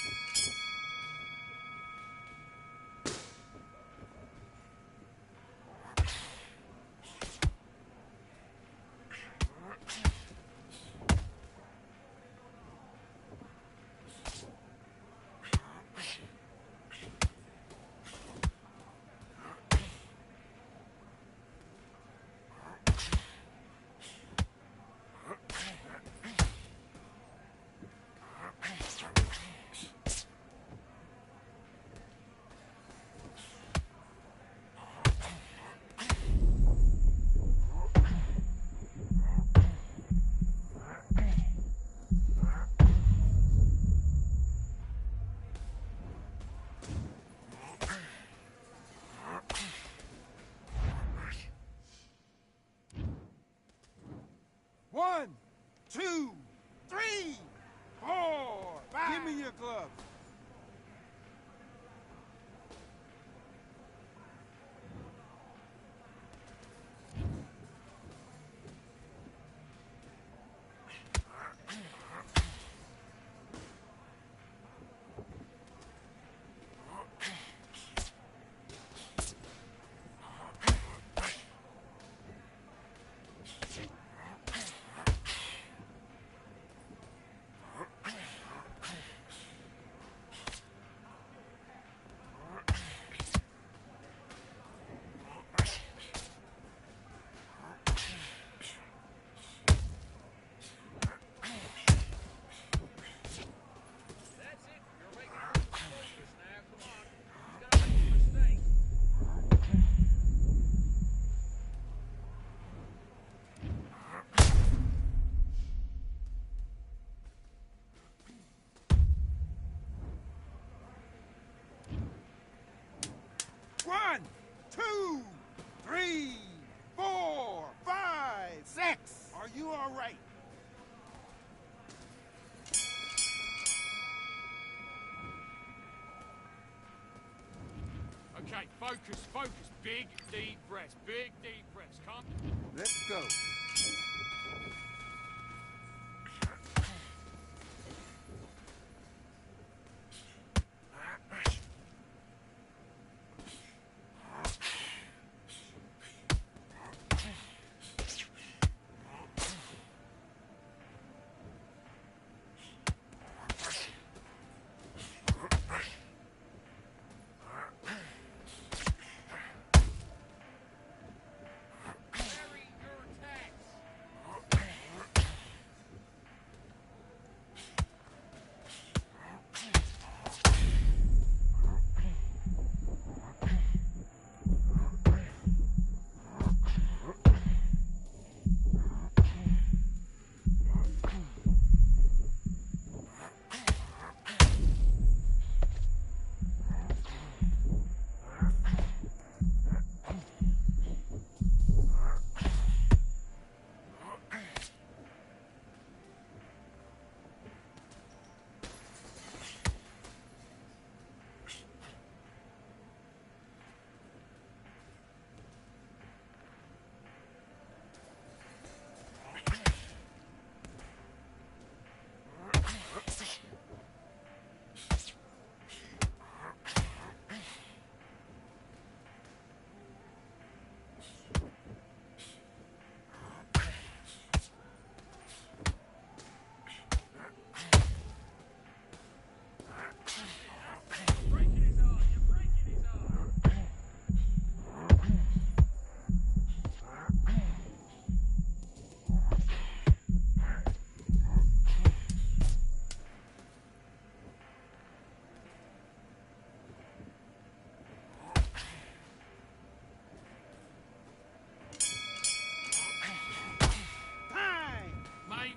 One, two, three, four, five. Give me your gloves. One, two, three, four, five, six. Are you all right? Okay, focus, focus. Big, deep breaths. Big, deep breaths. Come. Let's go.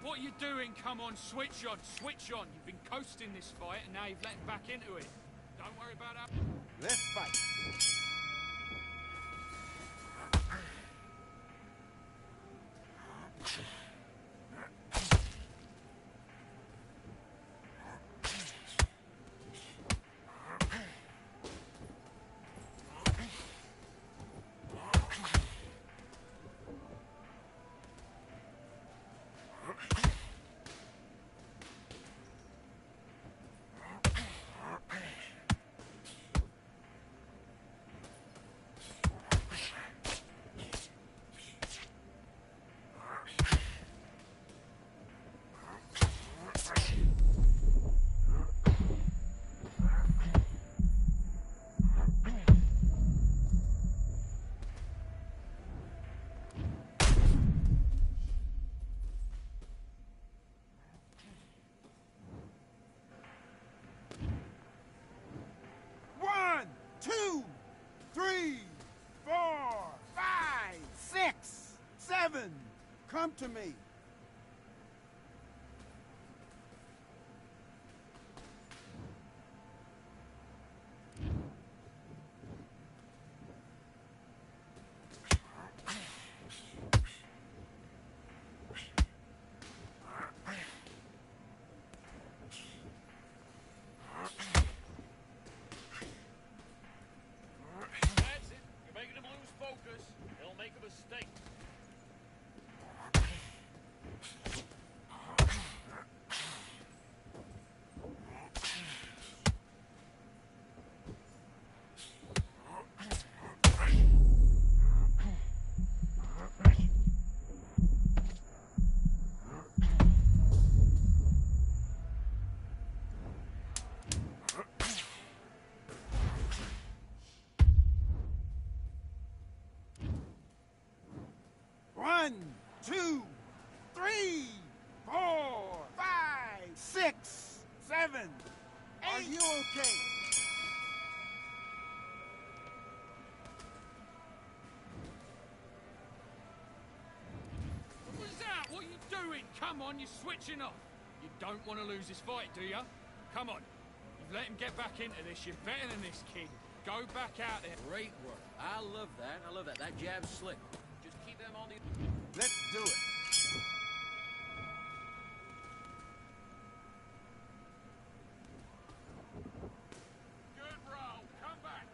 What are you doing? Come on, switch on, switch on. You've been coasting this fight and now you've let back into it. Don't worry about that. Let's fight. to me. That's it. You're making him lose focus. He'll make a mistake. One, two, three, 4, 5, 6, 7, 8. Are you okay? What was that? What are you doing? Come on, you're switching off. You don't want to lose this fight, do you? Come on. You've let him get back into this. You're better than this, kid. Go back out there. Great work. I love that. I love that. That jab's slick. Just keep them on the... Let's do it. Good roll. Come back.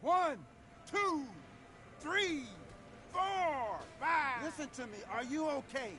One, two, three, 4, 5. Listen to me. Are you okay?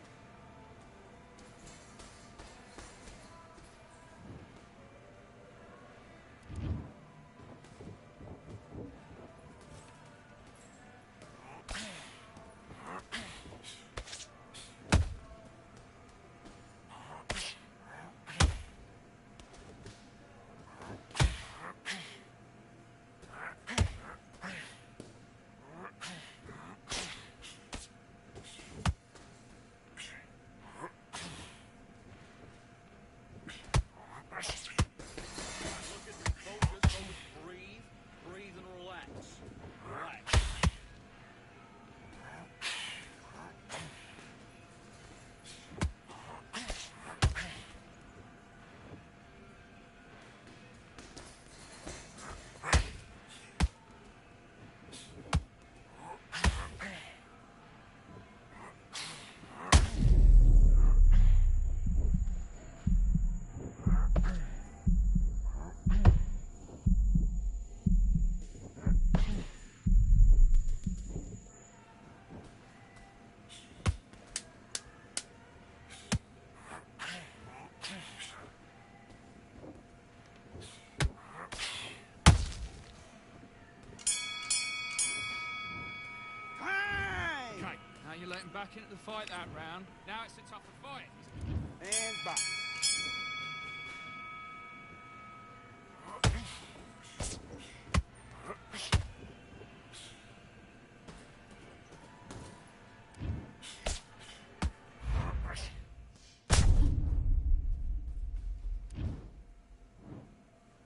Look at the focus. Breathe. Breathe and relax. Relax. Time! Okay, now you're letting back into the fight that round. Now it's a tougher fight. And box.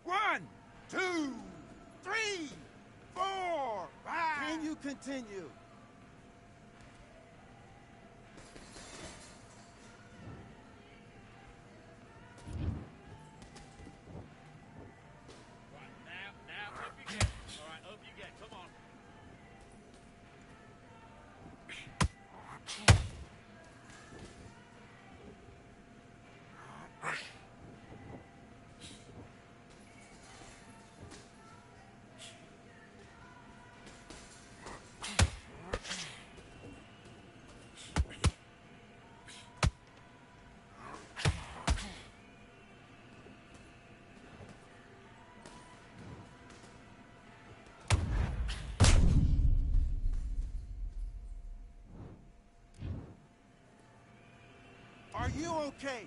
One, two, three, 4, 5. Can you continue? Right, now, up you get. All right, up you get. Come on. Are you okay?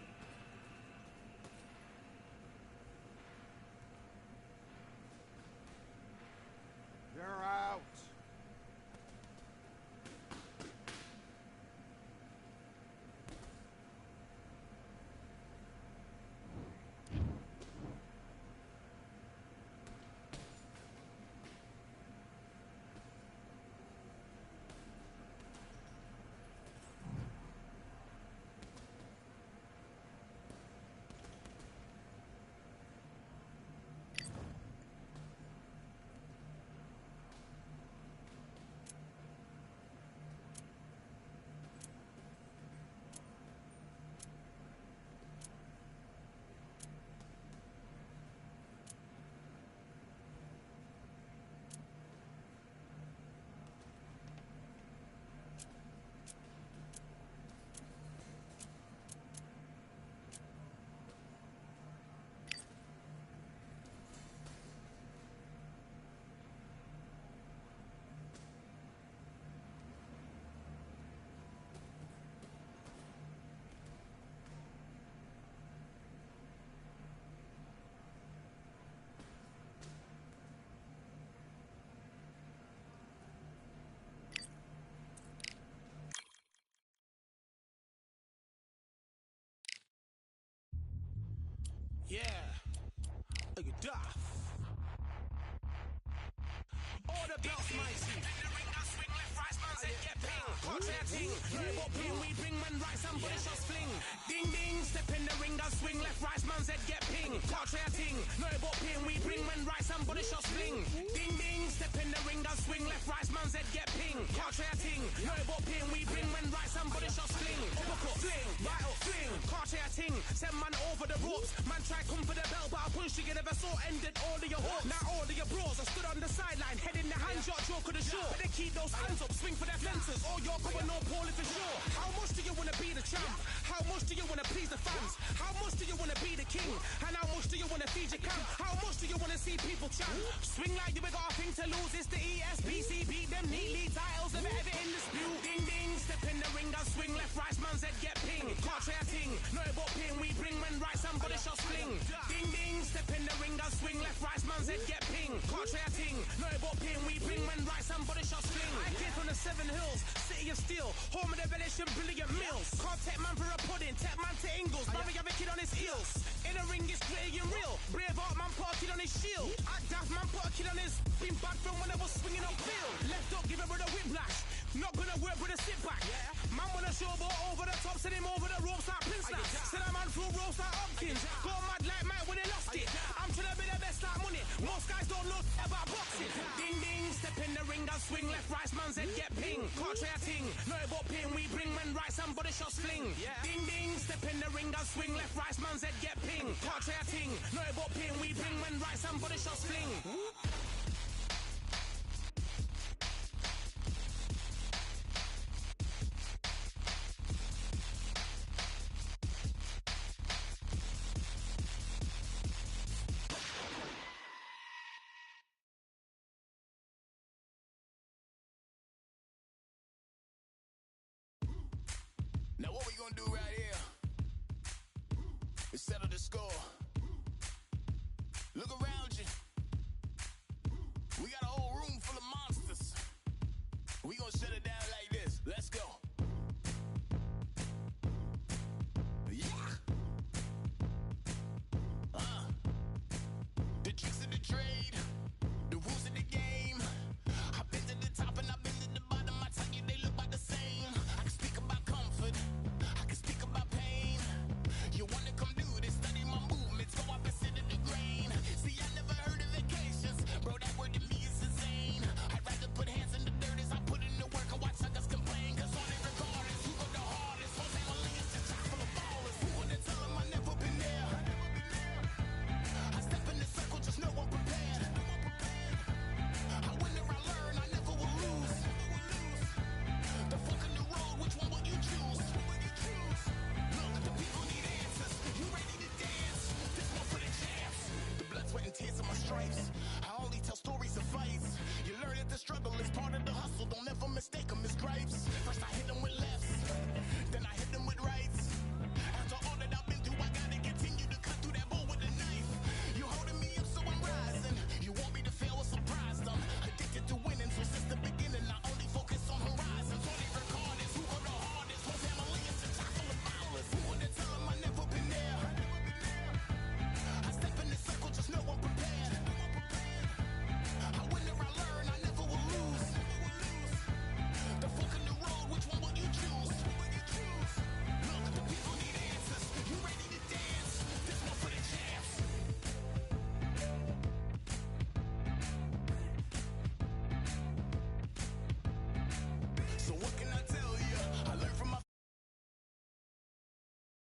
Contrary ting, no but ping, we bring man right, somebody shots fling. Ding ding, step in the ring, and swing left, right, man's head get ping. Contrary ting, no but ping, we bring man right, somebody shots fling. Ding ding, step in the ring, and swing left, right, man's head get ping. Contrary ting, no but ping, we bring man right, somebody shots fling. Uppercut, fling, right up, fling. Contrary ting, send man over the ropes. Man try come for the belt, but I punch you never saw ended all of your hopes. Now all of your bros are stood on the sideline, head in the hand, shot, joke of the show. Better keep those hands up, swing for their fences, or you're going no poorly for sure. How much do you wanna be the champ? How much do you wanna please the fans? How much do you wanna be the king? And how much do you wanna feed your camp? How much do you wanna see people chant? Swing like you got a thing to lose. It's the ESBC, beat them neatly. Titles never ever in dispute. Ding ding, step in the ring and swing left, right, man's head get ping. Contrary ting, no but ping, we bring men right, somebody shots fling. Ding ding, step in the ring and swing left, right, man's head get ping. Contrary ting, no but ping, we bring men right, somebody shots fling. I came from the 7 Hills, city of steel, home of the village and brilliant meals. Can't take man for a pudding, take man to Ingles. Barry have a kid on his heels. In the ring it's gritty and real. Braveheart man put a kid on his shield. At Daft man put a kid on his. Been bad from when I was swinging up field. Left up, give it with a whiplash. Not gonna work with a sit back. Man wanna showboat over the top, send him over the ropes like Prince Snap. Send a man through ropes like Hopkins. Go mad like Mike when they lost it. I'm trying to be the best like money. Most guys don't know about boxing. Ding ding, step in the ring and swing left, right, man's head get ping. Contrary ting, no but ping, we bring men right, somebody shots fling. Ding ding, step in the ring and swing left, right, man's head get ping. Contrary ting, no but ping, we bring men right, somebody shots fling. Now what we gonna do right here is settle the score. Look around you. We got a whole room full of monsters. We gonna shut it down like this. Let's go. Yeah. The tricks of the trade.